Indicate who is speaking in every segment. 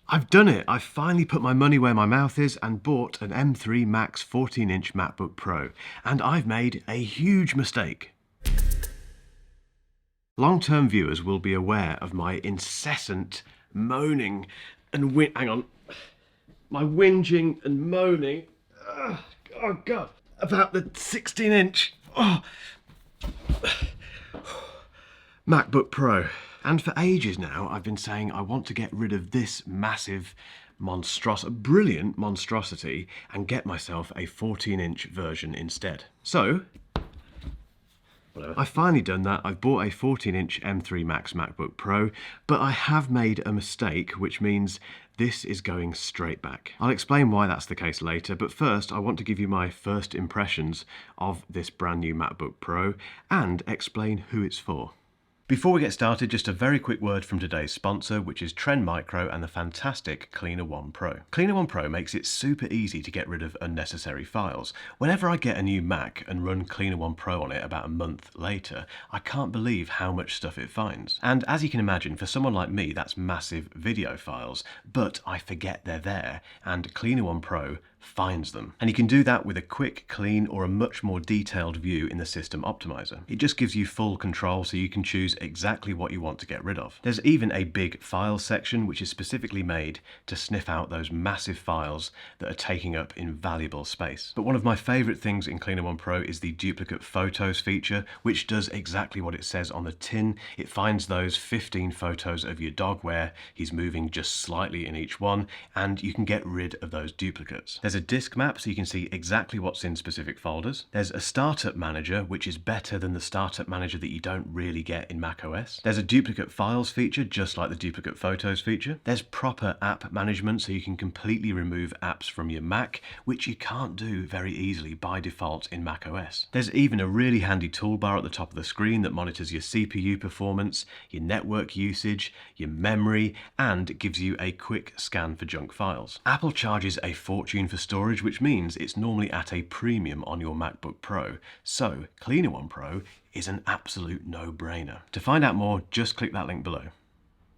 Speaker 1: I've done it! I've finally put my money where my mouth is and bought an M3 Max 14-inch MacBook Pro. And I've made a huge mistake. Long-term viewers will be aware of my incessant moaning and hang on. My whinging and moaning. Oh God. About the 16-inch MacBook Pro. And for ages now, I've been saying I want to get rid of this massive brilliant monstrosity and get myself a 14-inch version instead. So, I've finally done that. I've bought a 14-inch M3 Max MacBook Pro, but I have made a mistake, which means this is going straight back. I'll explain why that's the case later, but first I want to give you my first impressions of this brand new MacBook Pro and explain who it's for. Before we get started, just a very quick word from today's sponsor, which is Trend Micro and the fantastic Cleaner One Pro. Cleaner One Pro makes it super easy to get rid of unnecessary files. Whenever I get a new Mac and run Cleaner One Pro on it about a month later, I can't believe how much stuff it finds. And as you can imagine, for someone like me, that's massive video files, but I forget they're there, and Cleaner One Pro finds them. And you can do that with a quick, clean, or a much more detailed view in the System Optimizer. It just gives you full control so you can choose exactly what you want to get rid of. There's even a big files section which is specifically made to sniff out those massive files that are taking up invaluable space. But one of my favourite things in Cleaner One Pro is the duplicate photos feature, which does exactly what it says on the tin. It finds those 15 photos of your dog where he's moving just slightly in each one, and you can get rid of those duplicates. There's a disk map so you can see exactly what's in specific folders. There's a startup manager, which is better than the startup manager that you don't really get in macOS. There's a duplicate files feature, just like the duplicate photos feature. There's proper app management, so you can completely remove apps from your Mac, which you can't do very easily by default in macOS. There's even a really handy toolbar at the top of the screen that monitors your CPU performance, your network usage, your memory, and gives you a quick scan for junk files. Apple charges a fortune for storage, which means it's normally at a premium on your MacBook Pro. So Cleaner One Pro is an absolute no-brainer. To find out more, just click that link below.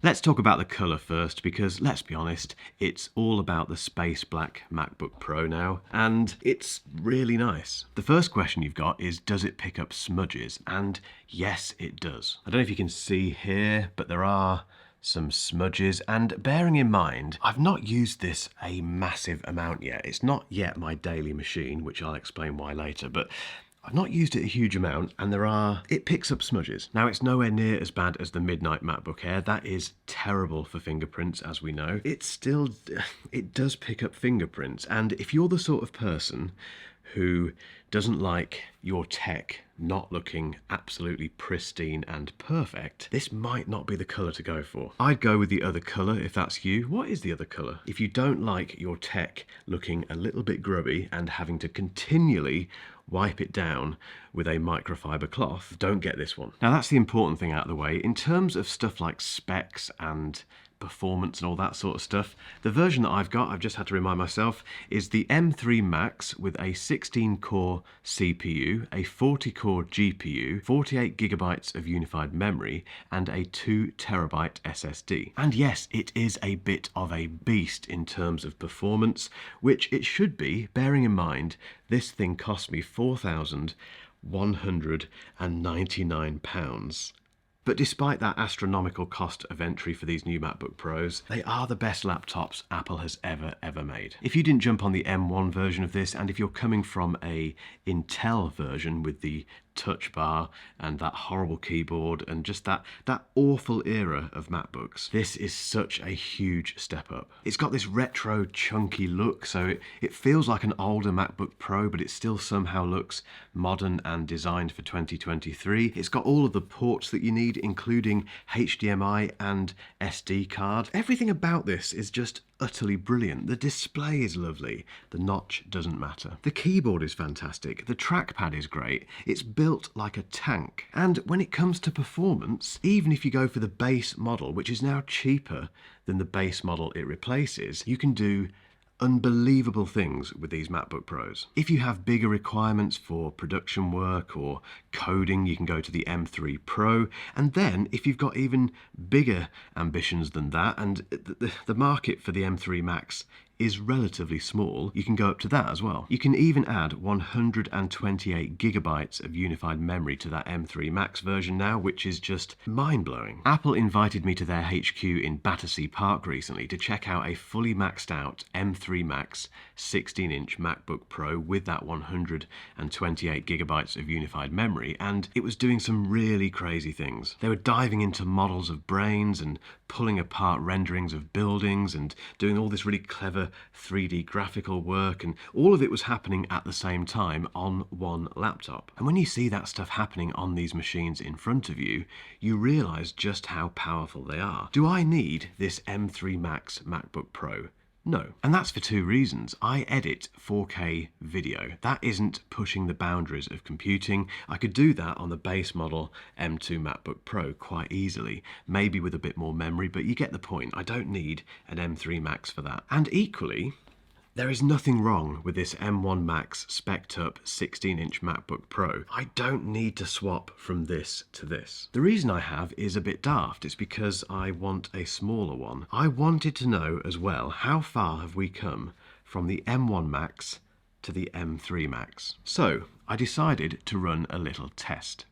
Speaker 1: Let's talk about the colour first, because let's be honest, it's all about the Space Black MacBook Pro now, and it's really nice. The first question you've got is, does it pick up smudges? And yes, it does. I don't know if you can see here, but there are some smudges, and bearing in mind, I've not used this a massive amount yet. It's not yet my daily machine, which I'll explain why later, but I've not used it a huge amount, and it picks up smudges. Now, it's nowhere near as bad as the Midnight MacBook Air. That is terrible for fingerprints, as we know. It does pick up fingerprints, and if you're the sort of person who doesn't like your tech not looking absolutely pristine and perfect, this might not be the colour to go for. I'd go with the other colour if that's you. What is the other colour? If you don't like your tech looking a little bit grubby and having to continually wipe it down with a microfiber cloth, don't get this one. Now, that's the important thing out of the way. In terms of stuff like specs and performance and all that sort of stuff, the version that I've got, I've just had to remind myself, is the M3 Max with a 16-core CPU, a 40-core GPU, 48 gigabytes of unified memory, and a 2 terabyte SSD. And yes, it is a bit of a beast in terms of performance, which it should be, bearing in mind this thing cost me £4,199. But despite that astronomical cost of entry for these new MacBook Pros, they are the best laptops Apple has ever made. If you didn't jump on the M1 version of this, and if you're coming from a Intel version with the touch bar and that horrible keyboard and just that awful era of MacBooks, this is such a huge step up. It's got this retro chunky look, so it feels like an older MacBook Pro, but it still somehow looks modern and designed for 2023. It's got all of the ports that you need, including HDMI and SD card. Everything about this is just utterly brilliant. The display is lovely. The notch doesn't matter. The keyboard is fantastic. The trackpad is great. It's built like a tank. And when it comes to performance, even if you go for the base model, which is now cheaper than the base model it replaces, you can do unbelievable things with these MacBook Pros. If you have bigger requirements for production work or coding, you can go to the M3 Pro. And then if you've got even bigger ambitions than that, and the market for the M3 Max is relatively small, you can go up to that as well. You can even add 128 gigabytes of unified memory to that M3 Max version now, which is just mind-blowing. Apple invited me to their HQ in Battersea Park recently to check out a fully maxed out M3 Max 16-inch MacBook Pro with that 128 gigabytes of unified memory, and it was doing some really crazy things. They were diving into models of brains and pulling apart renderings of buildings and doing all this really clever 3D graphical work, and all of it was happening at the same time on one laptop. And when you see that stuff happening on these machines in front of you, you realize just how powerful they are. Do I need this M3 Max MacBook Pro? No. And that's for two reasons. I edit 4K video. That isn't pushing the boundaries of computing. I could do that on the base model M2 MacBook Pro quite easily, maybe with a bit more memory, but you get the point. I don't need an M3 Max for that. And equally, there is nothing wrong with this M1 Max spec'd up 16-inch MacBook Pro. I don't need to swap from this to this. The reason I have is a bit daft. It's because I want a smaller one. I wanted to know as well, how far have we come from the M1 Max to the M3 Max? So I decided to run a little test.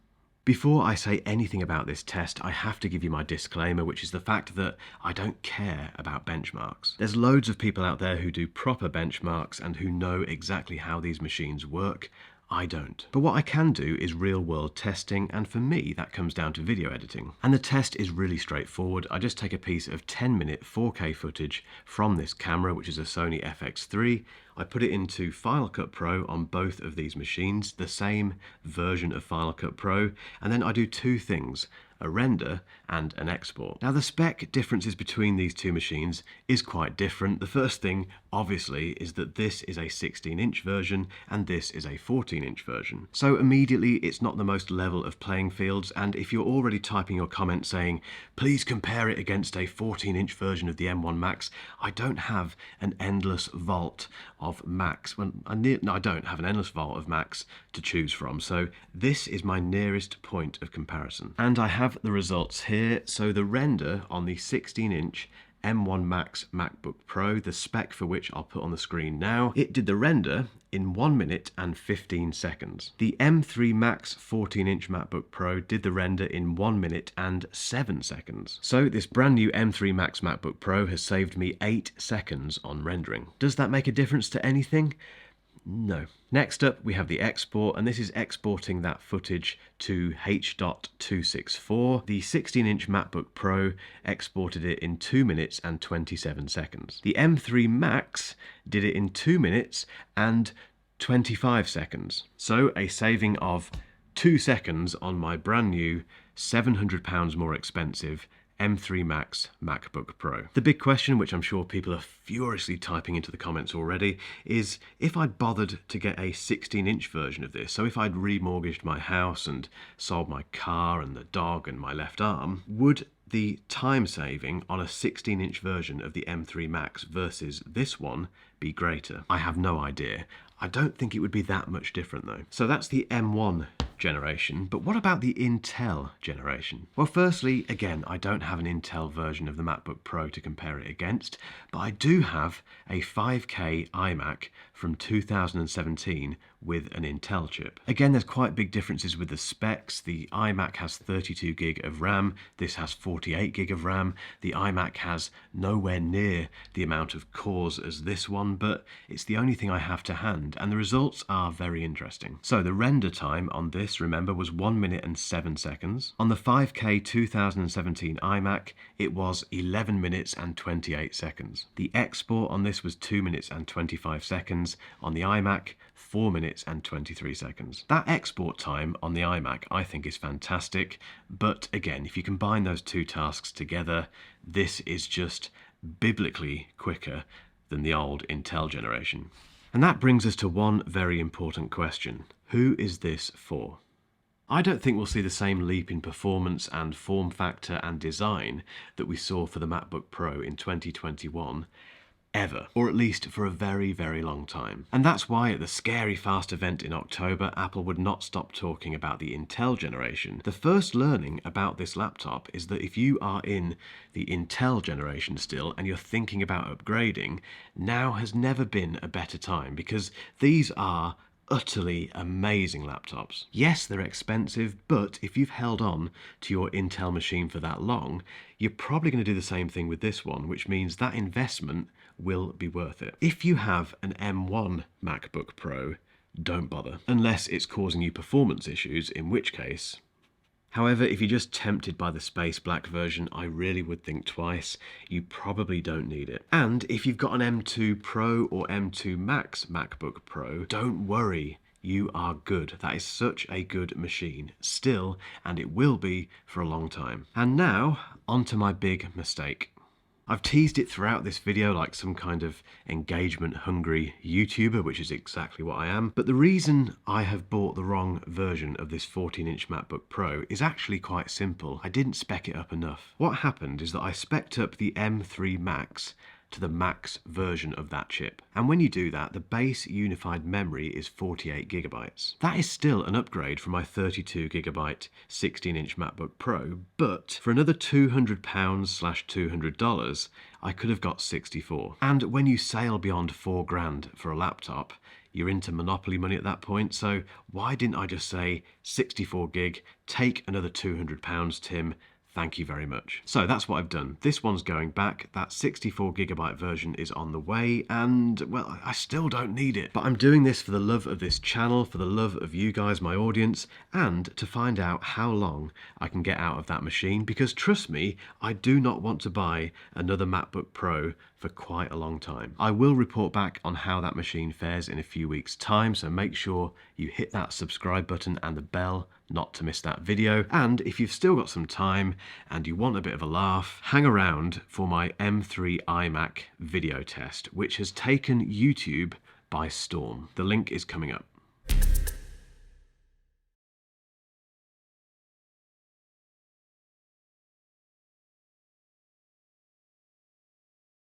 Speaker 1: Before I say anything about this test, I have to give you my disclaimer, which is the fact that I don't care about benchmarks. There's loads of people out there who do proper benchmarks and who know exactly how these machines work. I don't. But what I can do is real-world testing, and for me that comes down to video editing. And the test is really straightforward. I just take a piece of 10-minute 4K footage from this camera, which is a Sony FX3. I put it into Final Cut Pro on both of these machines, the same version of Final Cut Pro, and then I do two things: a render and an export. Now the spec differences between these two machines is quite different. The first thing obviously is that this is a 16-inch version and this is a 14-inch version. So immediately it's not the most level of playing fields, and if you're already typing your comment saying please compare it against a 14-inch version of the M1 Max, I don't have an endless vault of Macs. Well, I don't have an endless vault of Macs to choose from, so this is my nearest point of comparison. And I have the results here. So the render on the 16-inch M1 Max MacBook Pro, the spec for which I'll put on the screen now, it did the render in 1 minute and 15 seconds. The M3 Max 14-inch MacBook Pro did the render in 1 minute and 7 seconds. So this brand new M3 Max MacBook Pro has saved me 8 seconds on rendering. Does that make a difference to anything? No. Next up we have the export, and this is exporting that footage to H.264. The 16-inch MacBook Pro exported it in 2 minutes and 27 seconds. The M3 Max did it in 2 minutes and 25 seconds. So a saving of 2 seconds on my brand new £700 more expensive M3 Max MacBook Pro. The big question, which I'm sure people are furiously typing into the comments already, is if I'd bothered to get a 16-inch version of this, so if I'd remortgaged my house and sold my car and the dog and my left arm, would the time saving on a 16-inch version of the M3 Max versus this one be greater? I have no idea. I don't think it would be that much different though. So that's the M1 generation, but what about the Intel generation? Well, firstly, again, I don't have an Intel version of the MacBook Pro to compare it against, but I do have a 5K iMac from 2017 with an Intel chip. Again, there's quite big differences with the specs. The iMac has 32 gig of RAM, this has 48 gig of RAM. The iMac has nowhere near the amount of cores as this one, but it's the only thing I have to hand, and the results are very interesting. So the render time on this, remember, was 1 minute and 7 seconds. On the 5K 2017 iMac, it was 11 minutes and 28 seconds. The export on this was 2 minutes and 25 seconds. On the iMac, 4 minutes and 23 seconds. That export time on the iMac I think is fantastic, but again, if you combine those two tasks together, this is just biblically quicker than the old Intel generation. And that brings us to one very important question. Who is this for? I don't think we'll see the same leap in performance and form factor and design that we saw for the MacBook Pro in 2021 ever, or at least for a very, very long time. And that's why at the Scary Fast event in October, Apple would not stop talking about the Intel generation. The first learning about this laptop is that if you are in the Intel generation still and you're thinking about upgrading, now has never been a better time, because these are utterly amazing laptops. Yes, they're expensive, but if you've held on to your Intel machine for that long, you're probably going to do the same thing with this one, which means that investment will be worth it. If you have an M1 MacBook Pro, don't bother, unless it's causing you performance issues, in which case. However, if you're just tempted by the Space Black version, I really would think twice. You probably don't need it. And if you've got an M2 Pro or M2 Max MacBook Pro, don't worry, you are good. That is such a good machine still, and it will be for a long time. And now, onto my big mistake. I've teased it throughout this video like some kind of engagement-hungry YouTuber, which is exactly what I am. But the reason I have bought the wrong version of this 14-inch MacBook Pro is actually quite simple. I didn't spec it up enough. What happened is that I spec'd up the M3 Max to the max version of that chip. And when you do that, the base unified memory is 48 gigabytes. That is still an upgrade from my 32 gigabyte 16-inch MacBook Pro, but for another £200/$200, I could have got 64. And when you sail beyond £4,000 for a laptop, you're into monopoly money at that point, so why didn't I just say 64 gig, take another £200, Tim, thank you very much. So that's what I've done. This one's going back. That 64 gigabyte version is on the way, and well, I still don't need it. But I'm doing this for the love of this channel, for the love of you guys, my audience, and to find out how long I can get out of that machine, because trust me, I do not want to buy another MacBook Pro for quite a long time. I will report back on how that machine fares in a few weeks' time, so make sure you hit that subscribe button and the bell not to miss that video. And if you've still got some time and you want a bit of a laugh, hang around for my M3 iMac video test, which has taken YouTube by storm. The link is coming up.